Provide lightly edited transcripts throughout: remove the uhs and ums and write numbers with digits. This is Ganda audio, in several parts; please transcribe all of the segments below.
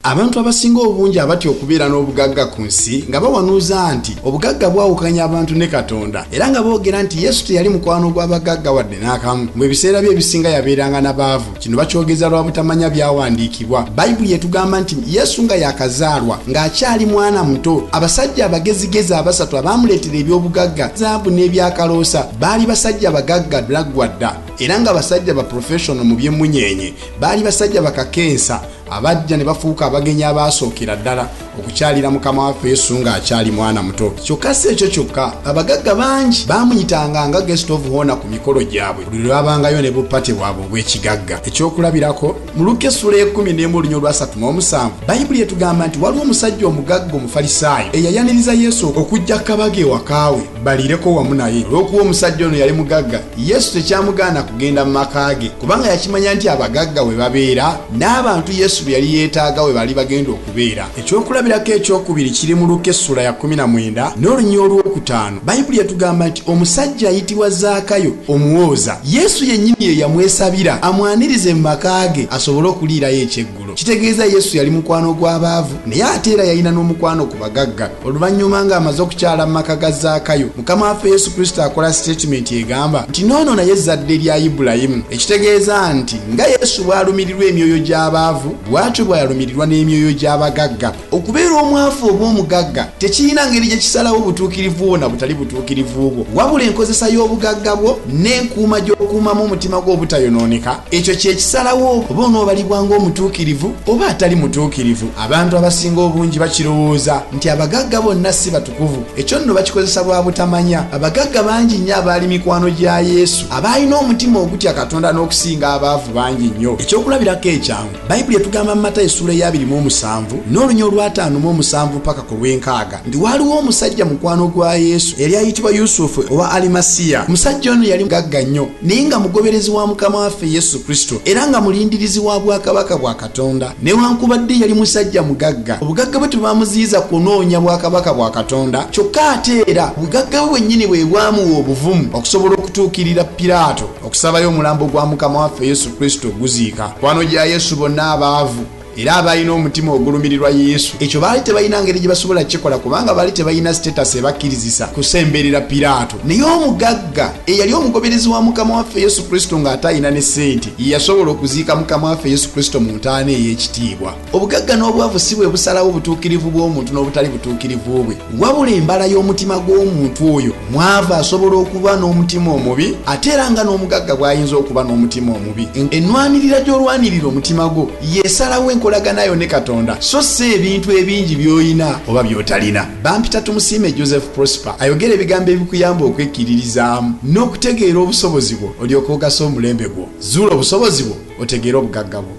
Abantu abasinga obungi abati okubeera n'obugagga ku nsi nga bawanuuza nti obugagga bwawukanya abantu ne Katonda era nga boogera nti Yesu teyali mukwano gw'abagagga wadde n'akamu. Mu biseera bye ebisinga yabeeranga n'abaavu. Kino bakyogeza lwa butamanya byawandiikibwa. Bayibuli etugamba nti Yesu nga yakazaalwa ng'akyali mwana muto, abasajja abagezigezi abasatu abaamuleetera eby'obugagga zaabu n'ebyakaloosa baali basajja bagagga ddala era nga basajja ba professional mu by'emmunyeenye, baali basajja bakakensa abajja ne bafuuka abagenyi abaasookera ddala okukyalira mukama waffe Yesu ng'akyali mwana muto. Kyokka si ekyo kyokka, abagagga bangi baamuyitanga nga guest of honor ku mikolo gyabwe buli lwe babangayo ne bupate bwabwe obw'ekigagga. Ekyokulabirako mu Luka essula y'ekumi olunyolo lwa 37 Bayibuli etugamba nti waliwo omusajja omugagga Omufalisaayo eyayaniriza Yesu okujja kabage wakaawe balireko wamu naye. Olw'okuba omusajja ono yali mugagga, Yesu tekyamugaana kugenda mu maka ge kubanga yakimanya nti abagagga we babeera n'abantu Yesu bye yali yeetaaga we bali bagenda okubeera. Ekyokulabirako ekyokubiri kiri mu Luka essula ya 19 n'olunyolo olw'okutaano. Bayibuli etugamba nti omusajja ayitibwa Zaakayo omuwooza, Yesu yennyini ye yamwesabira amwanirize mu maka ge asobole okuliirayo ekyeggulo. Kitegeeza Yesu yali mukwano gw'abaavu naye ate era yalina n'omukwano ku bagagga. Oluvannyuma ng'amaze okukyala mu maka ga Zaakayo, Mukama waffe Yesu Kristo akola statement egamba nti noono naye zadde lya Ibulayimu. Ekitegeeza nti nga Yesu bw'alumirirwa emyoyo gy'abaavu bw'atyo bw'alumirirwa n'emyoyo gy'abagagga. Okubeera omwavu oba omugagga tekirina ngeri gye kisalawo butuukirivu bwo na butali butuukirivu bwo, wabula enkozesa y'obugagga bwo n'enkuuma gy'okuumamu omutima gwo obutayonooneka, ekyo kye kisalawo oba onoobalibwa ng'omutuukirivu oba atali mutuukirivu. Abantu abasinga obungi bakirowooza nti abagagga bonna si batukuvu. Ekyo nno bakikozesa bwa butamanya. Abagagga bangi nnyo abaali mikwano gya Yesu abaalina omutima ogutya Katonda n'okusinga abaavu bangi nnyo. Ekyokulabirako ekyangu, Bayibuli etugamba mu Matayo essula ya 27 n'olunyolo lwa 57 paka ku lw'enkaaga nti waaliwo omusajja mukwano gwa Yesu yali ayitibwa Yusufu owa Alimasiya. Omusajja ono yali mugagga nnyo naye nga mugoberezi wa Mukama waffe Yesu Kristo era nga mulindirizi wa bwakabaka bwa Katonda. Newankubadde yali musajja mugagga, obugagga bwe tebaamuziyiza kunoonya bwakabaka bwa Katonda, kyokka ate era obugagga bwe bwennyini bwe bwamuwa obuvumu okusobola okutuukirira Piraato okusabayo omulambo gwa Mukama waffe Yesu Kristo guziika. Mukwano gya Yesu bonna abaavu era abalina omutima ogulumirirwa Yesu, ekyo baali tebalina ngeri gye basobola kikola kubanga baali tebalina status ebakkirizisa kusemberera Piraato. Naye omugagga eyali omugoberezi wa Mukama waffe Yesu Kristo ng'ate alina ne ssente yasobola okuziika Mukama waffe Yesu Kristo mu ntaana ey'ekitiibwa. Obugagga n'obwavu si bwe busalawo obutuukirivu bw'omuntu n'obutali butuukirivu bwe, wabula embala y'omutima gw'omuntu oyo. Mwavu asobola okuba n'omutima omubi ate era nga n'omugagga bw'ayinza okuba n'omutima omubi. Ennwanirira gy'olwanirira omutima gwo yeesalawo enkolaganayo ne Katonda, so si ebintu ebingi by'oyina oba by'otalina. Bampita tumusiime Joseph Prosper ayogera ebigambo ebikuyamba okwekkiririzaamu n'okutegeera obusobozi bwo olyoke ogasa omulembe gwo. Zuula obusobozi bwo otegeera obugagga bwo.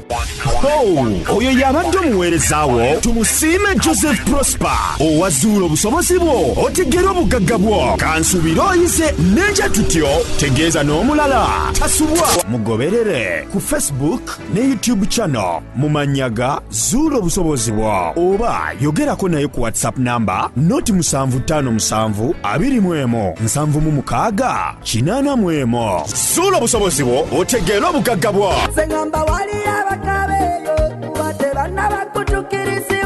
Oyo yabadde omuweerezaawo tumusiime Joseph Prosper. Owazuula obusobozi bwo otegeera obugagga bwo. Kansuubira oyize n'enja tutyo tegeeza n'omulala tasubwa. Mugoberere ku Facebook ne YouTube channel mumanyaga Zuula obusobozi bwo, oba yogerako naye ku WhatsApp namba 0757 21 766 81. Zuula obusobozi bwo otegeera obugagga bwo. Sengamba wali abakabeyo wadde banna bakutukiriza